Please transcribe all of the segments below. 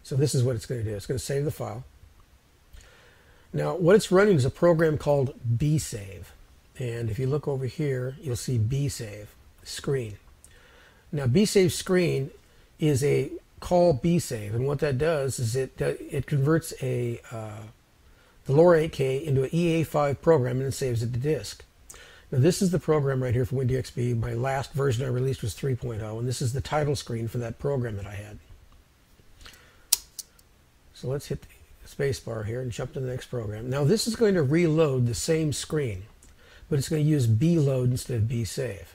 So this is what it's going to do. It's going to save the file. Now what it's running is a program called bsave. And if you look over here, you'll see bsave screen. Now bsave screen is a call bsave, and what that does is it converts the lower 8K into an EA5 program and then saves it to disk. Now this is the program right here for WinDXB. My last version I released was 3.0, and this is the title screen for that program that I had. So let's hit the space bar here and jump to the next program. Now this is going to reload the same screen, but it's going to use bload instead of bsave.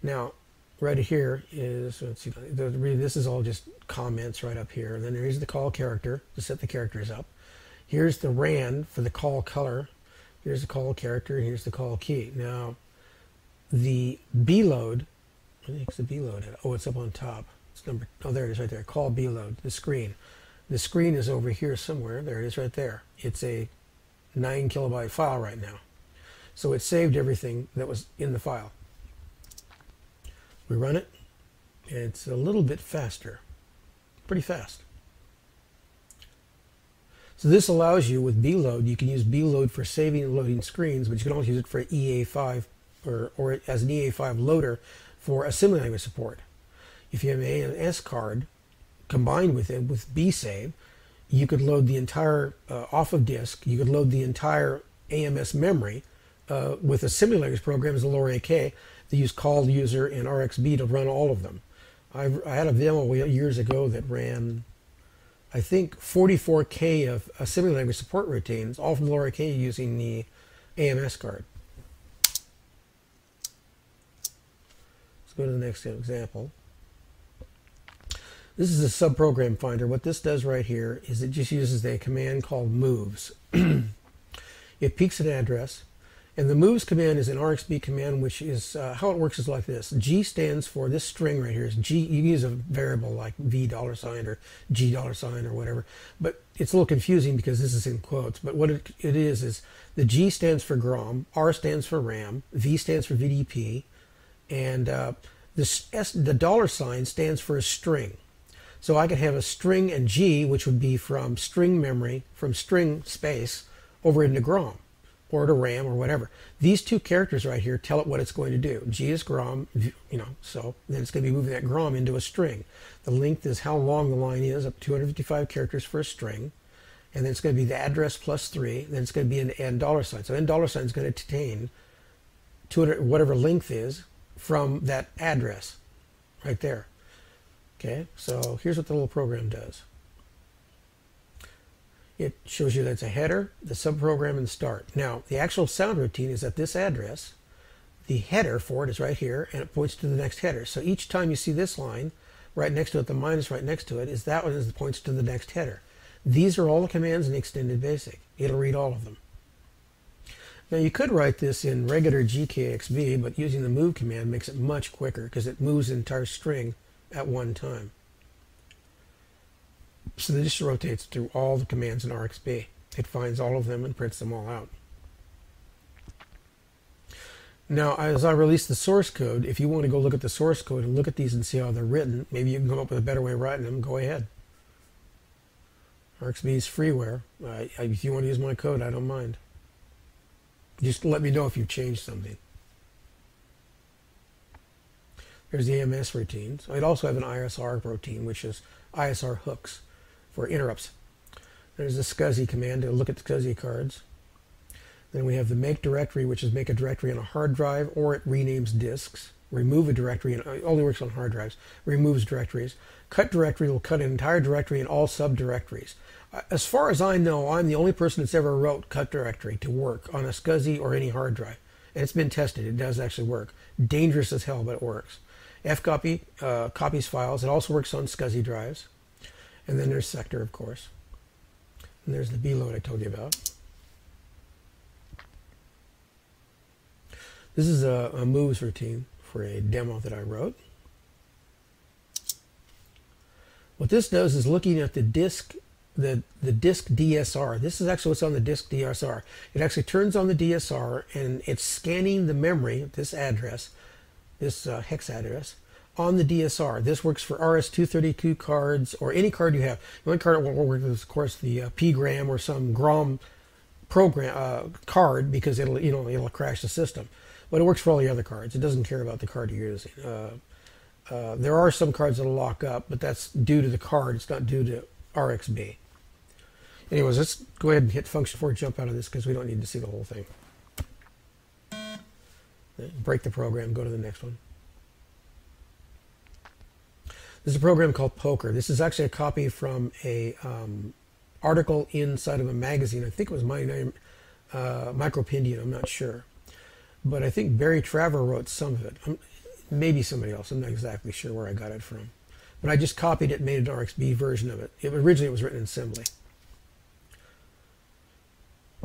Now right here is, let's see, this is all just comments right up here. And then here's the call character to set the characters up. Here's the RAND for the call color. Here's the call character, and here's the call key. Now the bload, I think it's the bload. Oh, it's up on top. It's number, oh, there it is right there. Call bload, the screen. The screen is over here somewhere. There it is right there. It's a 9 kilobyte file right now. So it saved everything that was in the file. We run it. It's a little bit faster. Pretty fast. So this allows you, with bload, you can use bload for saving and loading screens, but you can also use it for EA5 or as an EA5 loader for assembly language support. If you have an AMS card combined with it with bsave, you could load the entire off of disk. You could load the entire AMS memory with assembly language programs, the lower AK. They use call user and RXB to run all of them. I had a demo years ago that ran, I think, 44K of assembly language support routines, all from lower AK using the AMS card. Let's go to the next example. This is a subprogram finder. What this does right here is it just uses a command called moves. It peeks an address, and the moves command is an RXB command, which is how it works is like this. G stands for this string right here is G. You can use a variable like $$ or $G$ or whatever, but it's a little confusing because this is in quotes. But what it is the G stands for GROM, R stands for RAM, V stands for VDP, and the $ stands for a string. So I could have a string and G, which would be from string memory, from string space, over into GROM, or to RAM, or whatever. These two characters right here tell it what it's going to do. G is GROM, so then it's going to be moving that GROM into a string. The length is how long the line is, up to 255 characters for a string. And then it's going to be the address plus 3. Then it's going to be an N $. So N $ is going to contain 200, whatever length is, from that address right there. Okay, so here's what the little program does. It shows you that it's a header, the subprogram, and start. Now, the actual sound routine is at this address. The header for it is right here, and it points to the next header. So each time you see this line, right next to it, the minus right next to it, is that one that points to the next header. These are all the commands in Extended Basic. It'll read all of them. Now, you could write this in regular GKXB, but using the move command makes it much quicker because it moves the entire string at one time. So this rotates through all the commands in RXB. It finds all of them and prints them all out. Now, as I release the source code, if you want to go look at the source code and look at these and see how they're written, maybe you can come up with a better way of writing them, go ahead. RXB is freeware. If you want to use my code, I don't mind. Just let me know if you've changed something. There's the AMS routines. I'd also have an ISR routine, which is ISR hooks for interrupts. There's the SCSI command to look at the SCSI cards. Then we have the make directory, which is make a directory on a hard drive, or it renames disks. Remove a directory, and it only works on hard drives. Removes directories. Cut directory will cut an entire directory and all subdirectories. As far as I know, I'm the only person that's ever wrote cut directory to work on a SCSI or any hard drive. And it's been tested. It does actually work. Dangerous as hell, but it works. fcopy copies files. It also works on SCSI drives. And then there's sector, of course. And there's the bload I told you about. This is a moves routine for a demo that I wrote. What this does is looking at the disk, the disk DSR. This is actually what's on the disk DSR. It actually turns on the DSR and it's scanning the memory, this address, this hex address, on the DSR. This works for RS-232 cards or any card you have. The only card it won't work with is, of course, the P-gram or some GROM program card, because it'll crash the system. But it works for all the other cards. It doesn't care about the card you're using. There are some cards that'll lock up, but that's due to the card. It's not due to RXB. Anyways, let's go ahead and hit function 4, jump out of this because we don't need to see the whole thing. Break the program, go to the next one. There's a program called Poker. This is actually a copy from a article inside of a magazine. I think it was my name, Micropindian, I'm not sure. But I think Barry Traver wrote some of it. Maybe somebody else. I'm not exactly sure where I got it from. But I just copied it and made an RXB version of it. Originally, it was written in assembly.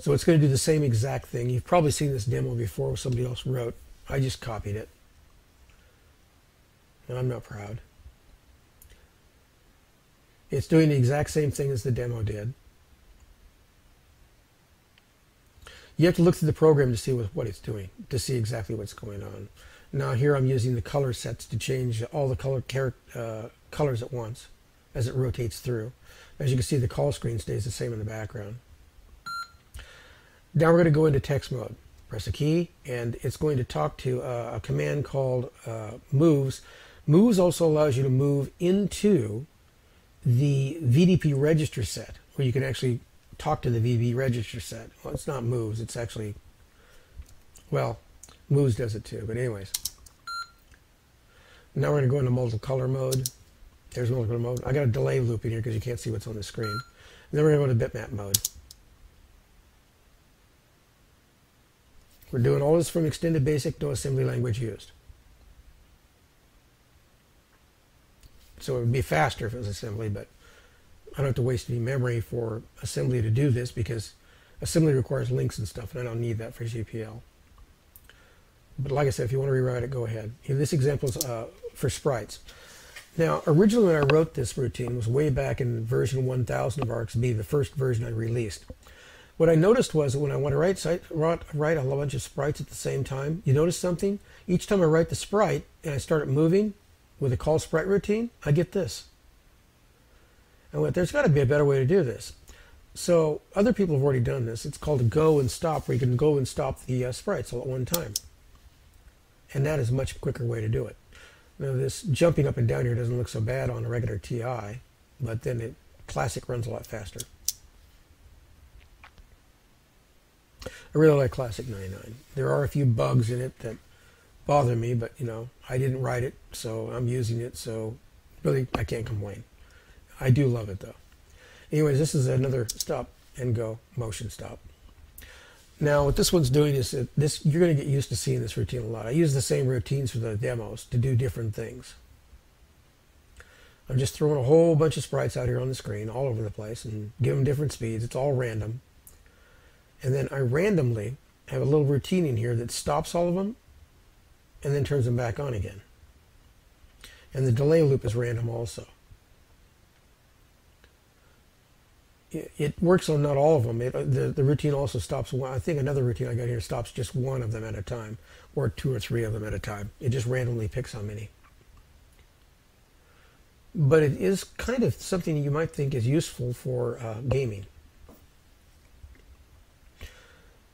So it's going to do the same exact thing. You've probably seen this demo before somebody else wrote. I just copied it. And I'm not proud. It's doing the exact same thing as the demo did. You have to look through the program to see what it's doing, to see exactly what's going on. Now here I'm using the color sets to change all the colors at once as it rotates through. As you can see, the call screen stays the same in the background. Now we're going to go into text mode. Press a key, and it's going to talk to a command called moves. Moves also allows you to move into the VDP register set, where you can actually talk to the VB register set. Well, it's not moves, it's actually, well, moves does it too, but anyways. Now we're going to go into multicolor mode. There's multicolor mode. I got a delay loop in here because you can't see what's on the screen. And then we're going to go to bitmap mode. We're doing all this from extended basic, no assembly language used. So it would be faster if it was assembly, but I don't have to waste any memory for assembly to do this because assembly requires links and stuff, and I don't need that for GPL. But like I said, if you want to rewrite it, go ahead. Here, this example is for sprites. Now, originally when I wrote this routine was way back in version 1000 of RXB, the first version I released. What I noticed was that when I want to write a bunch of sprites at the same time, you notice something? Each time I write the sprite and I start it moving with a call sprite routine, I get this. I went, there's got to be a better way to do this. So other people have already done this. It's called a go and stop, where you can go and stop the sprites all at one time. And that is a much quicker way to do it. Now this jumping up and down here doesn't look so bad on a regular TI, but then Classic runs a lot faster. I really like Classic 99. There are a few bugs in it that bother me, but I didn't write it, so I'm using it, so really I can't complain. I do love it though. Anyways, this is another stop and go motion stop. Now what this one's doing is you're going to get used to seeing this routine a lot. I use the same routines for the demos to do different things. I'm just throwing a whole bunch of sprites out here on the screen all over the place and give them different speeds. It's all random. And then I randomly have a little routine in here that stops all of them and then turns them back on again. And the delay loop is random also. It works on not all of them. The routine also stops one. I think another routine I got here stops just one of them at a time, or 2 or 3 of them at a time. It just randomly picks how many. But it is kind of something you might think is useful for gaming.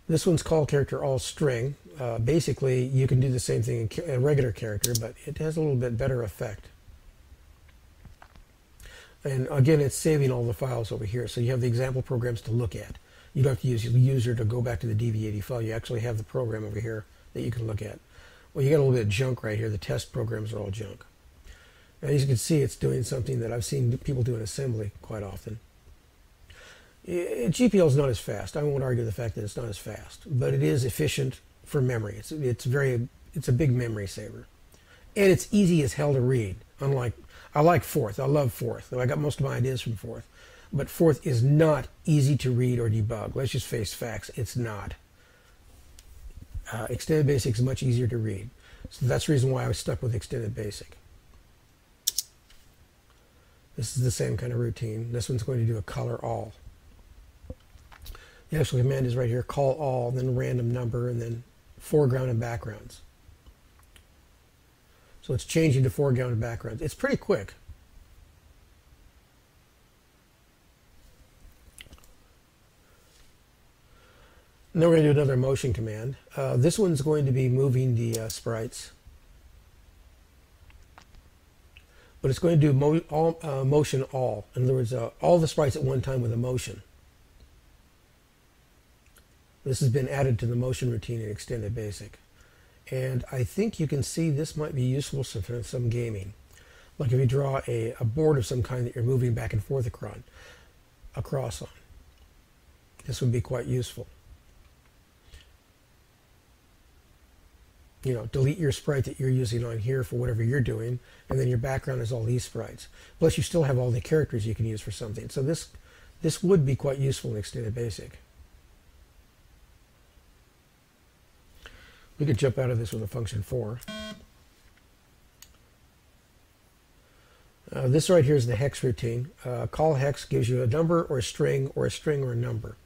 This one's call character all string. Basically, you can do the same thing in a regular character, but it has a little bit better effect. And again, it's saving all the files over here, so you have the example programs to look at. You don't have to use the user to go back to the DV80 file. You actually have the program over here that you can look at. Well, you got a little bit of junk right here. The test programs are all junk. And as you can see, it's doing something that I've seen people do in assembly quite often. GPL is not as fast. I won't argue the fact that it's not as fast, but it is efficient for memory. It's a big memory saver, and it's easy as hell to read. Unlike I like Forth. I love Forth. I got most of my ideas from Forth, but Forth is not easy to read or debug. Let's just face facts. It's not. Extended Basic is much easier to read, so that's the reason why I was stuck with Extended Basic. This is the same kind of routine. This one's going to do a color all. The actual command is right here, call all, then random number, and then foreground and backgrounds. So it's changing to foreground and background. It's pretty quick. And then we're going to do another motion command. This one's going to be moving the sprites. But it's going to do motion all. In other words, all the sprites at one time with a motion. This has been added to the motion routine in Extended Basic. And I think you can see this might be useful for some gaming. Like if you draw a board of some kind that you're moving back and forth across on. This would be quite useful. You know, delete your sprite that you're using on here for whatever you're doing, and then your background is all these sprites. Plus you still have all the characters you can use for something. So this would be quite useful in Extended Basic. We could jump out of this with a function for. This right here is the hex routine. Call hex gives you a number or a string or a number.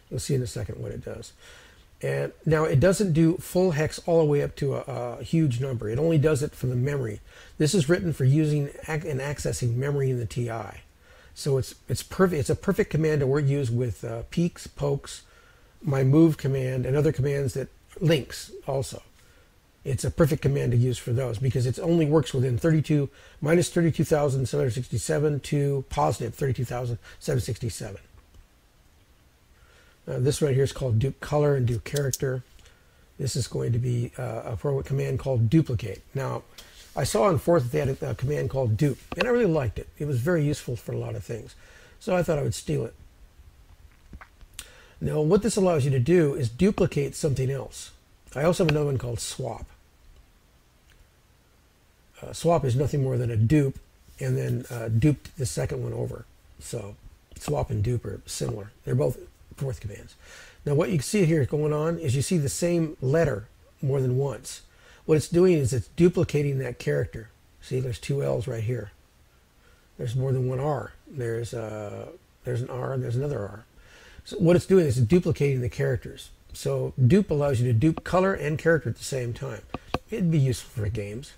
You'll see in a second what it does. And now it doesn't do full hex all the way up to a huge number. It only does it for the memory. This is written for using and accessing memory in the TI. So it's perfect. It's a perfect command to use with peeks, pokes, my move command, and other commands that links also. It's a perfect command to use for those because it only works within minus 32,767 to positive 32,767. This right here is called dupe color and dupe character. This is going to be a command called duplicate. Now, I saw on 4th that they had a command called dupe, and I really liked it. It was very useful for a lot of things. So I thought I would steal it. Now, what this allows you to do is duplicate something else. I also have another one called swap. Swap is nothing more than a dupe, and then duped the second one over. So swap and dupe are similar. They're both 4th commands. Now what you can see here going on is you see the same letter more than once. What it's doing is it's duplicating that character. See, there's 2 L's right here. There's more than one R. There's an R and there's another R. So what it's doing is it's duplicating the characters. So dupe allows you to dupe color and character at the same time. It'd be useful for games.